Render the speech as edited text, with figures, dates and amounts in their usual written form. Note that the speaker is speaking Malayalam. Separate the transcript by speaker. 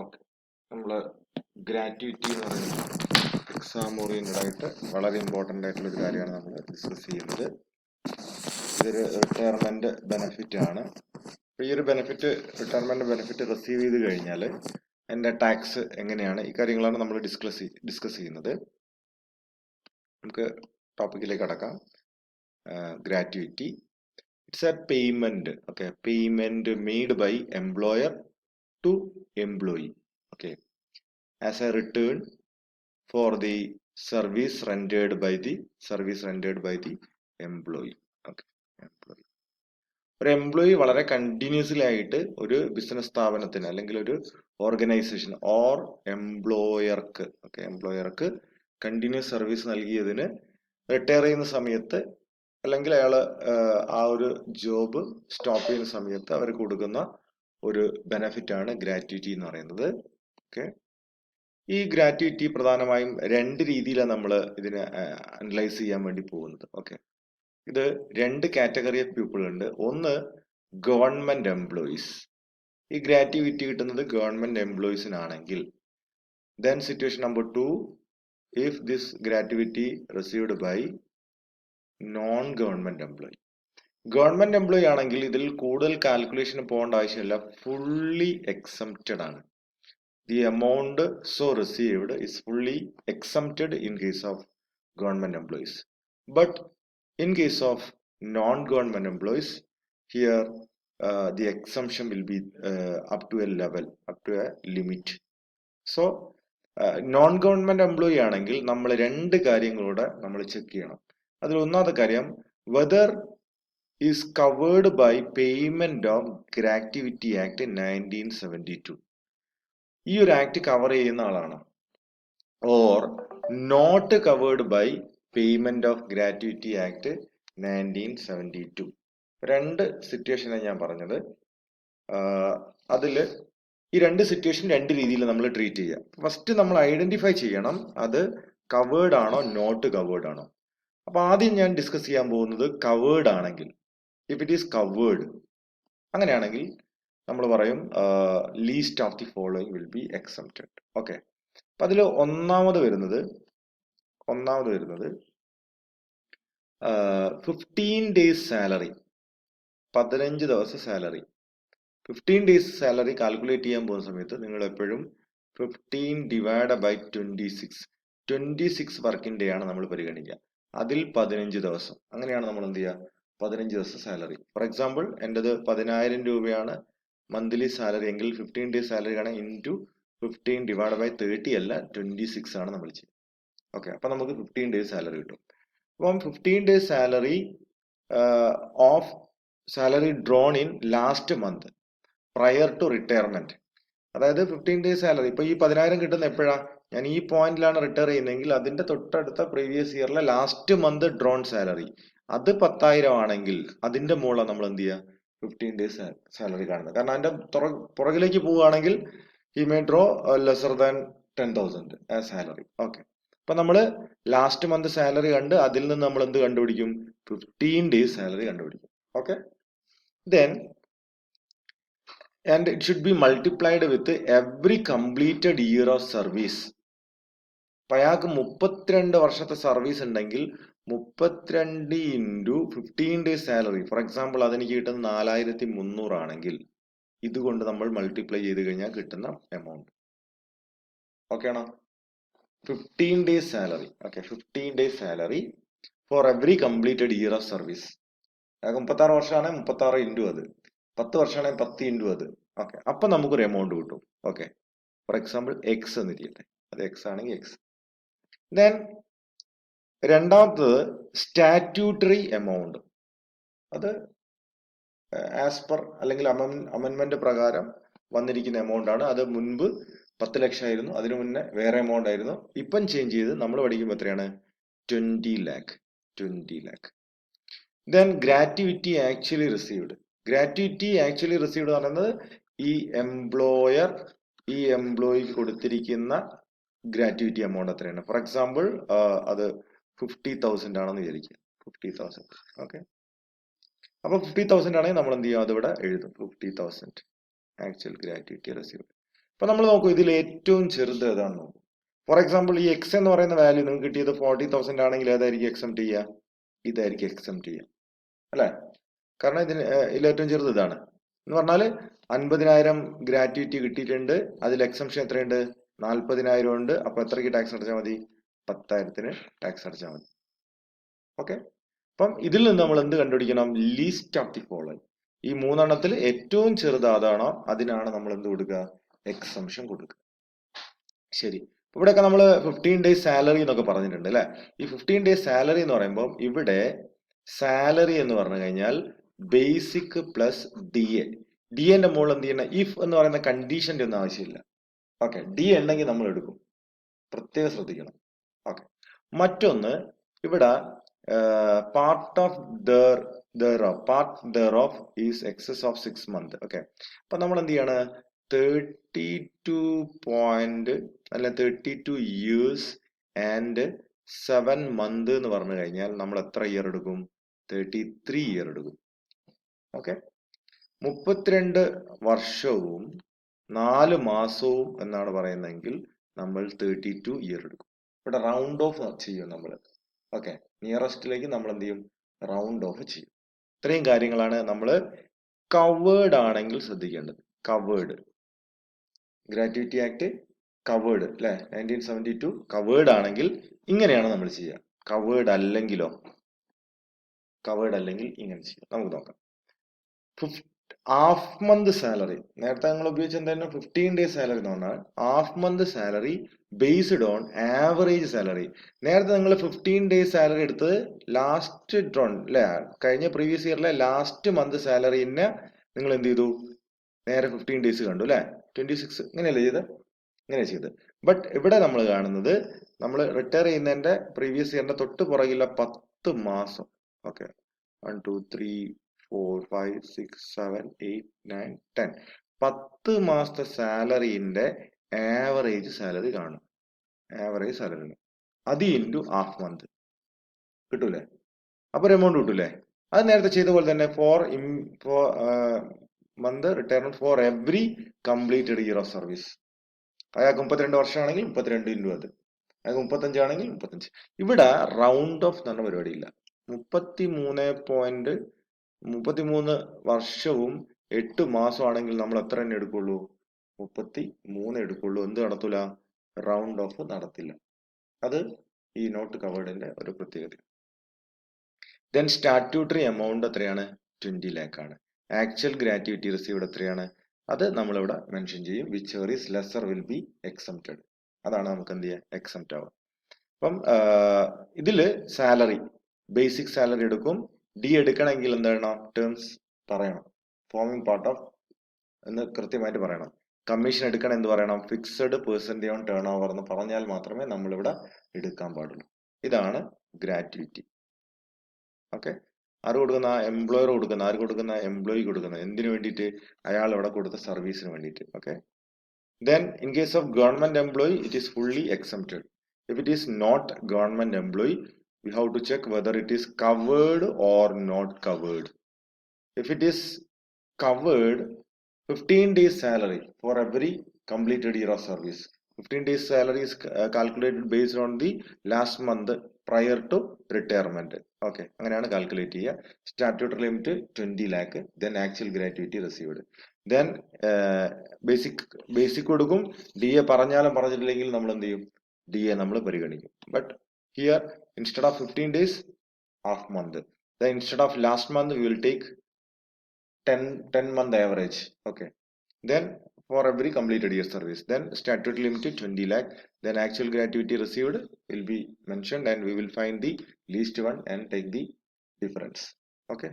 Speaker 1: ഓക്കെ, നമ്മൾ ഗ്രാറ്റുവിറ്റി എന്ന് പറയുന്നത് എക്സാം ഓറിയന്റഡ് ആയിട്ട് വളരെ ഇമ്പോർട്ടൻ്റ് ആയിട്ടുള്ള ഒരു കാര്യമാണ് നമ്മൾ ഡിസ്കസ് ചെയ്യുന്നത്. ഇതൊരു റിട്ടയർമെന്റ് ബെനിഫിറ്റ് ആണ്. ഈ ഒരു റിട്ടയർമെന്റ് ബെനിഫിറ്റ് റിസീവ് ചെയ്ത് കഴിഞ്ഞാൽ അതിന്റെ ടാക്സ് എങ്ങനെയാണ്, ഈ കാര്യങ്ങളാണ് നമ്മൾ ഡിസ്കസ് ചെയ്യുന്നത്. നമുക്ക് ടോപ്പിക്കിലേക്ക് കടക്കാം. Gratuity, it's a payment. Okay, payment made by employer to employee, okay, as a return for the service rendered by the employee. Okay, employee. ഒരു എംപ്ലോയി വളരെ കണ്ടിന്യൂസ്ലി ആയിട്ട് ഒരു ബിസിനസ് സ്ഥാപനത്തിന് അല്ലെങ്കിൽ ഒരു ഓർഗനൈസേഷൻ ഓർ എംപ്ലോയർക്ക് കണ്ടിന്യൂസ് സർവീസ് നൽകിയതിന് റിട്ടയർ ചെയ്യുന്ന സമയത്ത് അല്ലെങ്കിൽ അയാൾ ആ ഒരു ജോബ് സ്റ്റോപ്പ് ചെയ്യുന്ന സമയത്ത് അവർ കൊടുക്കുന്ന ഒരു ബെനിഫിറ്റ് ആണ് ഗ്രാറ്റുവിറ്റി എന്ന് പറയുന്നത്. ഓക്കെ, ഈ ഗ്രാറ്റുവിറ്റി പ്രധാനമായും രണ്ട് രീതിയിലാണ് നമ്മൾ ഇതിനെ അനലൈസ് ചെയ്യാൻ വേണ്ടി പോകുന്നത്. ഓക്കെ, ഇത് രണ്ട് കാറ്റഗറി ഓഫ് പീപ്പിൾ ഉണ്ട്. ഒന്ന് ഗവൺമെന്റ് എംപ്ലോയീസ്. ഈ ഗ്രാറ്റുവിറ്റി കിട്ടുന്നത് ഗവൺമെന്റ് എംപ്ലോയീസിനാണെങ്കിൽ, then situation number 2, if this gratuity received by non government employee. Government employee ആണെങ്കിൽ ഇതിൽ കൂടുതൽ കാൽക്കുലേഷൻ പോകേണ്ട ആവശ്യമില്ല, ഫുള്ളി എക്സംപ്റ്റഡ് ആണ്. The amount so received is fully exempted in case of government employees. But in case of non-government employees, here the exemption will be up to a level, up to a limit. So non-government employee ആണെങ്കിൽ നമ്മൾ രണ്ട് കാര്യങ്ങളൂടെ നമ്മൾ ചെക്ക് ചെയ്യണം. അതിൽ ഒന്നാമത്തെ കാര്യം, whether is covered by payment of Gratuity Act 1972. ഈ ഒരു ആക്ട് കവർ ചെയ്യുന്ന ആളാണ്, or not covered by payment of gratuity act 1972. രണ്ട് സിറ്റുവേഷനാണ് ഞാൻ പറഞ്ഞത്. അതിൽ ഈ രണ്ട് സിറ്റുവേഷൻ രണ്ട് രീതിയിൽ നമ്മൾ ട്രീറ്റ് ചെയ്യാം. ഫസ്റ്റ് നമ്മൾ ഐഡന്റിഫൈ ചെയ്യണം അത് കവേർഡ് ആണോ നോട്ട് കവേർഡ് ആണോ. അപ്പൊ ആദ്യം ഞാൻ ഡിസ്കസ് ചെയ്യാൻ പോകുന്നത് കവേർഡ് ആണെങ്കിൽ, ഇഫ് ഇറ്റ് ഈസ് കവേർഡ്, അങ്ങനെയാണെങ്കിൽ നമ്മൾ പറയും least of the following will be exempted. Okay, അപ്പൊ അതിൽ ഒന്നാമത് വരുന്നത് 15 days സാലറി, 15 ദിവസം സാലറി. 15 days സാലറി കാൽക്കുലേറ്റ് ചെയ്യാൻ പോകുന്ന സമയത്ത് നിങ്ങൾ എപ്പോഴും 15 ഡിവൈഡ് ബൈ 26 വർക്കിംഗ് ഡേ ആണ് നമ്മൾ പരിഗണിക്കുക. അതിൽ 15 ദിവസം, അങ്ങനെയാണ് നമ്മൾ എന്ത് ചെയ്യുക, 15 ദിവസം സാലറി. ഫോർ എക്സാമ്പിൾ എൻ്റെത് 10,000 രൂപയാണ് മന്ത്ലി സാലറി എങ്കിൽ 15 days സാലറി ആണ് ഇൻറ്റു 15 ഡിവൈഡ് ബൈ 30 അല്ല 26 ആണ് നമ്മൾ ചെയ്യുക. ഓക്കെ, അപ്പൊ നമുക്ക് 15 days സാലറി കിട്ടും. അപ്പം 15 days salary of salary drawn in last month prior to retirement. അതായത് 15 days സാലറി, ഇപ്പൊ ഈ 10,000 കിട്ടുന്ന എപ്പോഴാ, ഞാൻ ഈ പോയിന്റിലാണ് റിട്ടയർ ചെയ്യുന്നതെങ്കിൽ അതിന്റെ തൊട്ടടുത്ത പ്രീവിയസ് ഇയറിലെ ലാസ്റ്റ് മന്ത് ഡ്രോൺ സാലറി അത് 10,000 ആണെങ്കിൽ അതിന്റെ മുകളിൽ നമ്മൾ എന്ത് ചെയ്യുക, 15 days സാലറി കാണുന്നത്. കാരണം അതിന്റെ പുറകിലേക്ക് പോവുകയാണെങ്കിൽ he may draw lesser than 10,000 as salary. Okay, അപ്പൊ നമ്മൾ ലാസ്റ്റ് മന്ത് സാലറി കണ്ട് അതിൽ നിന്ന് നമ്മൾ എന്ത് കണ്ടുപിടിക്കും, 15 days സാലറി കണ്ടുപിടിക്കും. Okay, then and it should be multiplied with every completed year of service. അപ്പൊ അയാൾക്ക് 32 വർഷത്തെ സർവീസ് ഉണ്ടെങ്കിൽ 32 into 15 days salary, for example അതെനിക്ക് കിട്ടുന്ന 4,300 ആണെങ്കിൽ ഇതുകൊണ്ട് നമ്മൾ മൾട്ടിപ്ലൈ ചെയ്ത് കഴിഞ്ഞാൽ കിട്ടുന്ന എമൗണ്ട്. ഓക്കെ ആണോ? 15 days salary. Okay, 15 days salary for every completed year of service. 36 വർഷമാണെങ്കിൽ 36 into അത്, 10 വർഷമാണെങ്കിൽ 10 ഇൻറ്റു അത്. ഓക്കെ, അപ്പൊ നമുക്കൊരു എമൗണ്ട് കിട്ടും. ഓക്കെ, ഫോർ എക്സാമ്പിൾ എക്സ് എന്ന് ഇരിക്കട്ടെ, അത് എക്സ് ആണെങ്കിൽ എക്സ്. ദെൻ രണ്ടാമത്തത് സ്റ്റാറ്റ്യൂട്ടറി എമൗണ്ട്. അത് ആസ് പെർ അല്ലെങ്കിൽ അമെൻമെന്റ് പ്രകാരം വന്നിരിക്കുന്ന എമൗണ്ട് ആണ്. അത് മുൻപ് 10 ലക്ഷം ആയിരുന്നു, അതിനു മുന്നേ വേറെ എമൗണ്ട് ആയിരുന്നു. ഇപ്പം ചേഞ്ച് ചെയ്ത് നമ്മൾ പഠിക്കുമ്പോൾ എത്രയാണ്, 20 lakh. Then gratuity actually received. Gratuity actually received എന്ന് പറയുന്നത് ഈ എംപ്ലോയിക്ക് കൊടുത്തിരിക്കുന്ന ഗ്രാറ്റുവിറ്റി എമൗണ്ട് എത്രയാണ്. ഫോർ എക്സാമ്പിൾ അത് 50,000 ആണെന്ന് വിചാരിക്കുക, 50,000. ഓക്കെ, അപ്പൊ 50,000 ആണെങ്കിൽ നമ്മൾ എന്ത് ചെയ്യും, അതിവിടെ എഴുതും 50,000 ആക്ച്വൽ ഗ്രാറ്റുവിറ്റി റിസീവ്ഡ്. അപ്പൊ നമ്മൾ നോക്കൂ, ഇതിൽ ഏറ്റവും ചെറുത് ഏതാണെന്ന് നോക്കും. ഫോർ എക്സാമ്പിൾ, ഈ എക്സ് എന്ന് പറയുന്ന വാല്യൂ നിങ്ങൾക്ക് കിട്ടിയത് 40,000 ആണെങ്കിൽ ഏതായിരിക്കും എക്സംപ്റ്റ് ചെയ്യുക? ഇതായിരിക്കും എക്സംപ്റ്റ് ചെയ്യുക, അല്ലെ? കാരണം ഇതിൽ ഏറ്റവും ചെറുത് ഇതാണ്. എന്ന് പറഞ്ഞാൽ 50,000 ഗ്രാറ്റുവിറ്റി കിട്ടിയിട്ടുണ്ട്, അതിൽ എക്സംഷൻ എത്രയുണ്ട്? 40,000 ഉണ്ട്. അപ്പൊ എത്രയ്ക്ക് ടാക്സ് അടച്ചാൽ മതി? 10,000 ടാക്സ് അടച്ചാൽ മതി. ഓക്കെ. അപ്പം ഇതിൽ നിന്ന് നമ്മൾ എന്ത് കണ്ടുപിടിക്കണം? Least of the following. ഈ മൂന്നെണ്ണത്തിൽ ഏറ്റവും ചെറുത് അതാണോ അതിനാണ് നമ്മൾ എന്ത് കൊടുക്കുക? എക്സംഷൻ കൊടുക്കുക. ശരി. ഇവിടെയൊക്കെ നമ്മൾ 15 ഡേയ്സ് സാലറി എന്നൊക്കെ പറഞ്ഞിട്ടുണ്ട് അല്ലെ? ഈ 15 ഡേയ്സ് സാലറി എന്ന് പറയുമ്പോൾ ഇവിടെ സാലറി എന്ന് പറഞ്ഞു കഴിഞ്ഞാൽ basic plus D A. D എന്റെ മുകളിൽ എന്ത് ചെയ്യണം? ഇഫ് എന്ന് പറയുന്ന കണ്ടീഷന്റെ ഒന്നും ആവശ്യമില്ല. ഓക്കെ. ഡി ഉണ്ടെങ്കിൽ നമ്മൾ എടുക്കും, പ്രത്യേകം ശ്രദ്ധിക്കണം. ഓക്കെ. മറ്റൊന്ന്, ഇവിടെ part of thereof is excess of 6 months. Okay. അപ്പൊ നമ്മൾ എന്ത് ചെയ്യാണ്? 32 years and 7 months എന്ന് പറഞ്ഞു കഴിഞ്ഞാൽ നമ്മൾ എത്ര ഇയർ എടുക്കും? 33 ഇയർ എടുക്കും. ഓക്കെ. 32 വർഷവും 4 മാസവും എന്നാണ് പറയുന്നതെങ്കിൽ നമ്മൾ 32 ഇയർ എടുക്കും. ഇവിടെ റൗണ്ട് ഓഫ് ചെയ്യും നമ്മൾ. ഓക്കെ. നിയറസ്റ്റിലേക്ക് നമ്മൾ എന്ത് ചെയ്യും? റൗണ്ട് ഓഫ് ചെയ്യും. ഇത്രയും കാര്യങ്ങളാണ് നമ്മൾ കവേർഡ് ആണെങ്കിൽ ശ്രദ്ധിക്കേണ്ടത്. കവേർഡ്, ഗ്രാറ്റുവിറ്റി ആക്ട് കവേർഡ് അല്ലെ, 1972 കവേർഡ് ആണെങ്കിൽ ഇങ്ങനെയാണ് നമ്മൾ ചെയ്യുക. കവേർഡ് അല്ലെങ്കിലോ? കവേർഡ് അല്ലെങ്കിൽ ഇങ്ങനെ ചെയ്യാം. നമുക്ക് നോക്കാം. ഹാഫ് മന്ത് സാലറി, നേരത്തെ നിങ്ങൾ ഉപയോഗിച്ച എന്തായിരുന്നു? 15 ഡേയ്സ് സാലറി എന്ന് പറഞ്ഞാൽ half month salary based on average salary. നേരത്തെ നിങ്ങൾ 15 ഡേയ്സ് സാലറി എടുത്തത് ലാസ്റ്റ് അല്ലെ, കഴിഞ്ഞ പ്രീവിയസ് ഇയറിലെ ലാസ്റ്റ് മന്ത് സാലറിനെ നിങ്ങൾ എന്ത് ചെയ്തു? നേരെ 15 ഡേയ്സ് കണ്ടു അല്ലെ? 26 ഇങ്ങനെയല്ലേ ചെയ്ത്? ഇങ്ങനെ ചെയ്ത്. ബട്ട് ഇവിടെ നമ്മൾ കാണുന്നത്, നമ്മൾ റിട്ടയർ ചെയ്യുന്നതിന്റെ പ്രീവിയസ് ഇയറിന്റെ തൊട്ട് പുറകിലെ 10 മാസം. ഓക്കെ. 1 2 3 4 5 6 7 8 9 10 10 മാസത്തെ സാലറിന്റെ ആവറേജ് സാലറി കാണും. ആവറേജ് സാലറി അത് ഇൻറ്റു ഹാഫ് മന്ത് കിട്ടൂലേ? അപ്പൊ ഒരു എമൗണ്ട് കിട്ടൂലേ? അത് നേരത്തെ ചെയ്ത പോലെ തന്നെ for month retirement for every completed year of service. അയാൾക്ക് 32 വർഷമാണെങ്കിൽ 32 ഇൻറ്റു അത്, അയാൾക്ക് 35 ആണെങ്കിൽ 35. ഇവിടെ റൗണ്ട് ഓഫ് എന്ന് പറഞ്ഞ പരിപാടിയില്ല. 33 വർഷവും 8 മാസമാണെങ്കിൽ നമ്മൾ എത്ര തന്നെ എടുക്കുള്ളൂ? 33 എടുക്കുള്ളൂ. എന്ത് നടത്തൂല? റൗണ്ട് ഓഫ് നടത്തില്ല. അത് ഈ നോട്ട് കവേർഡിന്റെ ഒരു പ്രത്യേകത. ദെൻ സ്റ്റാറ്റ്യൂട്ടറി എമൗണ്ട് എത്രയാണ്? 20 lakh ആണ്. ആക്ച്വൽ ഗ്രാറ്റുവിറ്റി റിസീവ്ഡ് എത്രയാണ്? അത് നമ്മളിവിടെ മെൻഷൻ ചെയ്യും. Whichever is lesser will be exempted. അതാണ് നമുക്ക് എന്ത് ചെയ്യുക? എക്സംപ്റ്റ് ആവുക. അപ്പം ഇതില് സാലറി, ബേസിക് സാലറി എടുക്കും. ഡി എടുക്കണമെങ്കിൽ എന്താണ്? ടേംസ് പറയണം. ഫോമിംഗ് പാർട്ട് ഓഫ് എന്ന് കൃത്യമായിട്ട് പറയണം. കമ്മീഷൻ എടുക്കണം എന്ന് പറയണം. Fixed percentage on turn over എന്ന് പറഞ്ഞാൽ മാത്രമേ നമ്മളിവിടെ എടുക്കാൻ പാടുള്ളൂ. ഇതാണ് ഗ്രാറ്റുവിറ്റി. ഓക്കെ. ആര് കൊടുക്കുന്ന? എംപ്ലോയർ കൊടുക്കുന്ന. ആര് കൊടുക്കുന്ന? എംപ്ലോയി കൊടുക്കുന്നത്. എന്തിനു വേണ്ടിയിട്ട്? അയാൾ ഇവിടെ കൊടുത്ത സർവീസിന് വേണ്ടിയിട്ട്. Okay. Then in case of government employee, it is fully exempted. If it is not government employee, we have to check whether it is covered or not covered. If it is covered, 15 days salary for every completed year of service. 15 days salary is calculated based on the last month prior to retirement. Okay, അങ്ങനെയാണ് കാൽക്കുലേറ്റ് ചെയ്യുക. Statutory limit 20 lakh. Then actual gratuity received. Then basic കൊടുക്കും. ഡി എ പറഞ്ഞാലും പറഞ്ഞിട്ടില്ലെങ്കിൽ നമ്മൾ എന്ത് ചെയ്യും? ഡി എ നമ്മൾ പരിഗണിക്കും. But here instead of 15 days, half month. Then instead of last month, we will take 10 month average. Okay. Then for every completed year service, then statutory limit 20 lakh. Then actual gratuity received will be mentioned, and we will find the least one and take the difference. Okay.